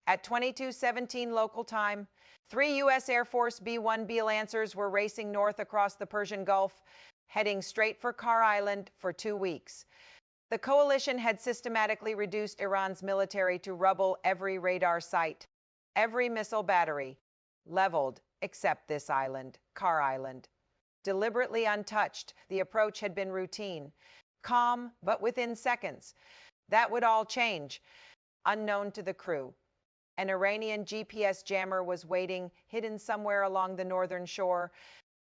At 22:17 local time, 3 U.S. Air Force B-1B Lancers were racing north across the Persian Gulf, heading straight for Kar Island for 2 weeks. The coalition had systematically reduced Iran's military to rubble every radar site, every missile battery, leveled except this island, Kar Island. Deliberately untouched, the approach had been routine, calm, but within seconds. That would all change, unknown to the crew. An Iranian GPS jammer was waiting, hidden somewhere along the northern shore,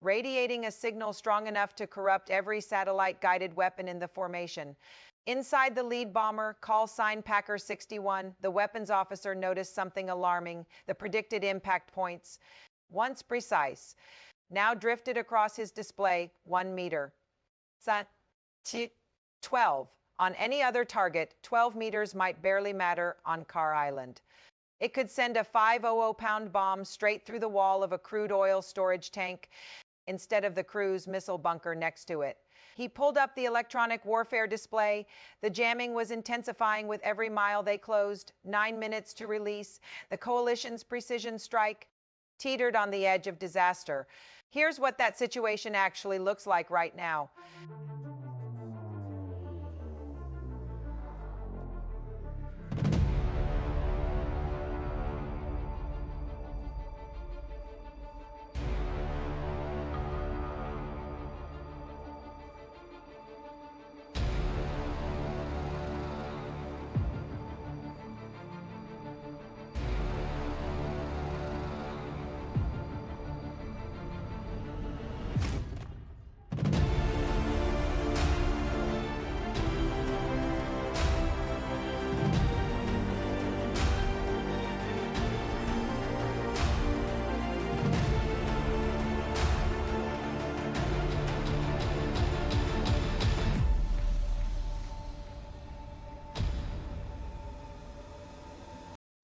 radiating a signal strong enough to corrupt every satellite-guided weapon in the formation. Inside the lead bomber, call sign Packer 61, the weapons officer noticed something alarming: the predicted impact points, once precise, now drifted across his display 1 meter. 12. On any other target, 12 meters might barely matter on Kar Island. It could send a 500-pound bomb straight through the wall of a crude oil storage tank instead of the crew's missile bunker next to it. He pulled up the electronic warfare display. The jamming was intensifying with every mile they closed. 9 minutes to release. The coalition's precision strike teetered on the edge of disaster. Here's what that situation actually looks like right now.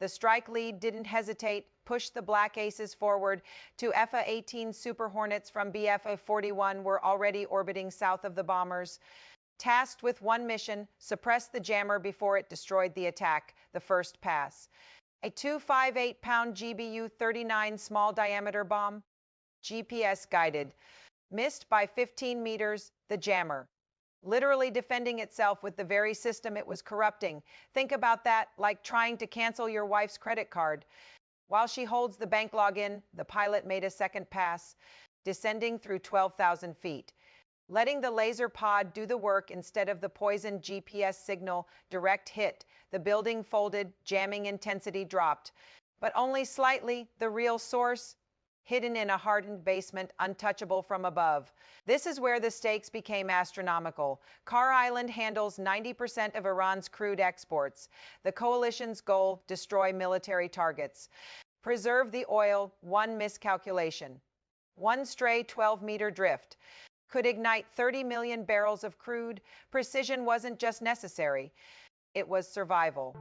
The strike lead didn't hesitate, pushed the Black Aces forward to FA-18 Super Hornets from BFA-41 were already orbiting south of the bombers. Tasked with one mission: suppress the jammer before it destroyed the attack, the first pass. A 258-pound GBU-39 small-diameter bomb, GPS-guided, missed by 15 meters, the jammer, literally defending itself with the very system it was corrupting. Think about that, like trying to cancel your wife's credit card. While she holds the bank login, the pilot made a second pass, descending through 12,000 feet. Letting the laser pod do the work instead of the poisoned GPS signal direct hit. The building folded, jamming intensity dropped. But only slightly. The real source: hidden in a hardened basement, untouchable from above. This is where the stakes became astronomical. Kar Island handles 90% of Iran's crude exports. The coalition's goal: destroy military targets. Preserve the oil. One miscalculation, one stray 12-meter drift, could ignite 30 million barrels of crude. Precision wasn't just necessary, it was survival.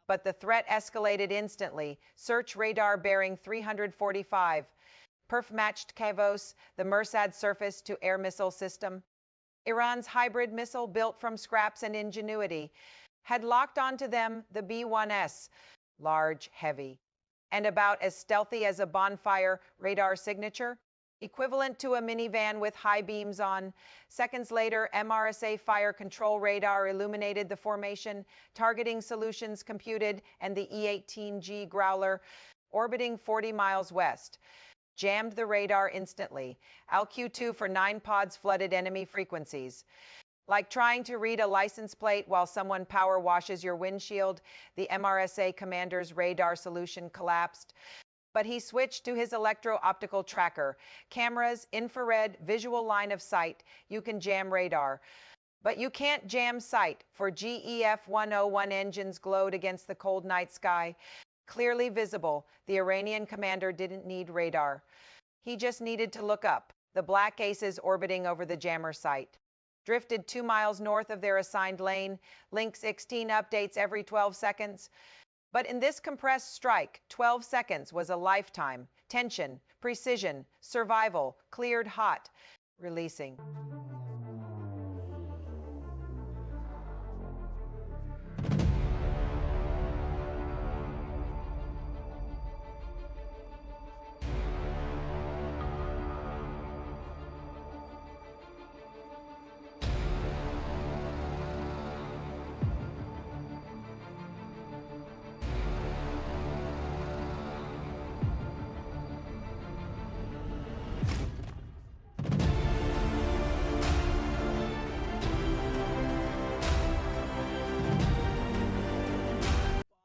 But the threat escalated instantly. Search radar bearing 345. Perf-matched Kavos, the Mersad surface-to-air missile system, Iran's hybrid missile built from scraps and ingenuity, had locked onto them the B-1S, large, heavy, and about as stealthy as a bonfire radar signature, equivalent to a minivan with high beams on. Seconds later, MRSA fire control radar illuminated the formation, targeting solutions computed, and the E-18G Growler, orbiting 40 miles west, jammed the radar instantly. LQ-2 for 9 pods flooded enemy frequencies. Like trying to read a license plate while someone power washes your windshield, the MRSA commander's radar solution collapsed. But he switched to his electro-optical tracker. Cameras, infrared, visual line of sight. You can jam radar, But you can't jam sight, for GEF 101 engines glowed against the cold night sky. Clearly visible, the Iranian commander didn't need radar. He just needed to look up. The black aces orbiting over the jammer site. Drifted 2 miles north of their assigned lane. Link 16 updates every 12 seconds. But in this compressed strike, 12 seconds was a lifetime. Tension, precision, survival, cleared hot, releasing.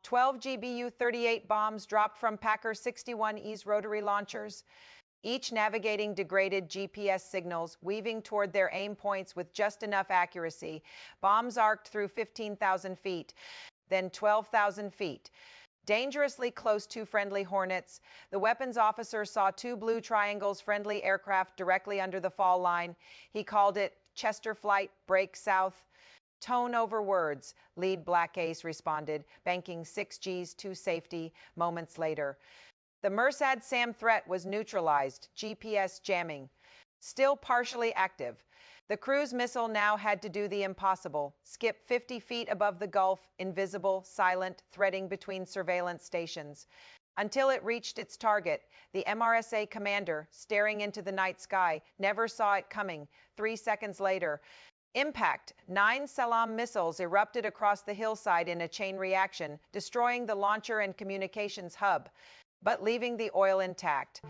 12 GBU-38 bombs dropped from Packer 61E's rotary launchers, each navigating degraded GPS signals, weaving toward their aim points with just enough accuracy. Bombs arced through 15,000 feet, then 12,000 feet. Dangerously close to friendly Hornets, the weapons officer saw 2 blue triangles friendly aircraft directly under the fall line. He called it Chester Flight, break south. Tone over words, lead Black Ace responded, banking 6 Gs to safety moments later. The Mersad SAM threat was neutralized, GPS jamming. Still partially active. The cruise missile now had to do the impossible, skip 50 feet above the Gulf, invisible, silent, threading between surveillance stations. Until it reached its target, the MRSA commander, staring into the night sky, never saw it coming. 3 seconds later, impact. 9 Salam missiles erupted across the hillside in a chain reaction, destroying the launcher and communications hub, but leaving the oil intact.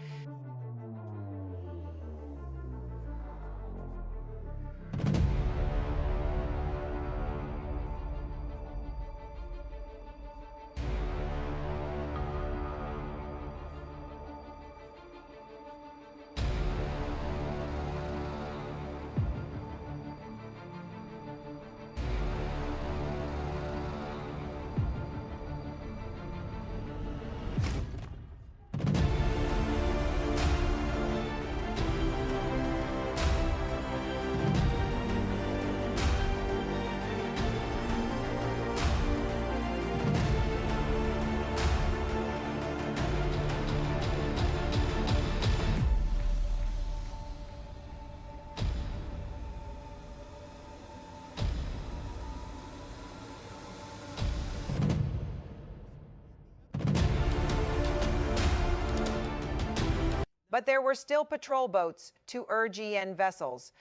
But there were still patrol boats, 2 ERGN vessels,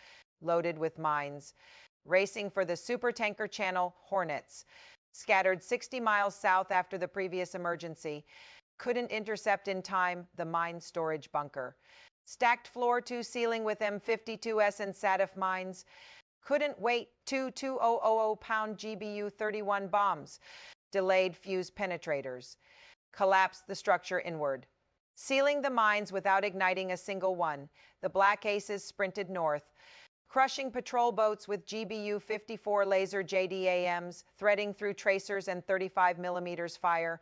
loaded with mines, racing for the supertanker channel Hornets, scattered 60 miles south after the previous emergency, couldn't intercept in time the mine storage bunker. Stacked floor to ceiling with M52S and SATF mines, couldn't wait 2 2,000-pound GBU-31 bombs, delayed fuse penetrators, collapsed the structure inward. Sealing the mines without igniting a single one, the Black Aces sprinted north, crushing patrol boats with GBU-54 laser JDAMs, threading through tracers and 35mm fire,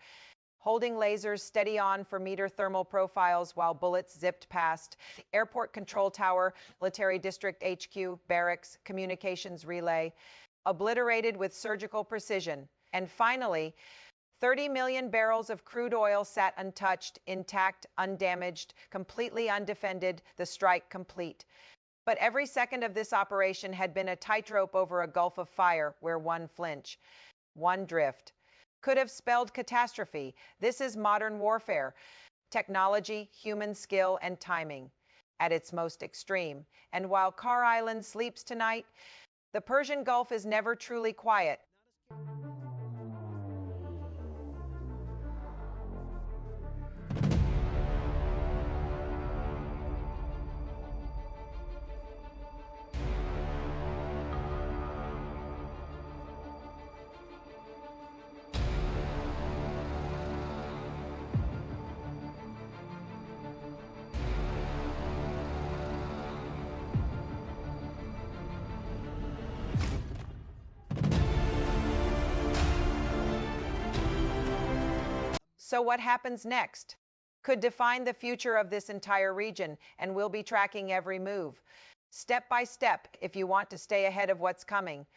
holding lasers steady on for meter thermal profiles while bullets zipped past. The airport control tower, military district HQ, barracks, communications relay, obliterated with surgical precision. And finally, 30 million barrels of crude oil sat untouched, intact, undamaged, completely undefended, the strike complete. But every second of this operation had been a tightrope over a gulf of fire where one flinch, one drift, could have spelled catastrophe. This is modern warfare. Technology, human skill, and timing at its most extreme. And while Carr Island sleeps tonight, the Persian Gulf is never truly quiet. So what happens next could define the future of this entire region, and we'll be tracking every move, step by step, if you want to stay ahead of what's coming.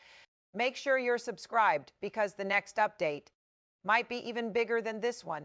Make sure you're subscribed because the next update might be even bigger than this one.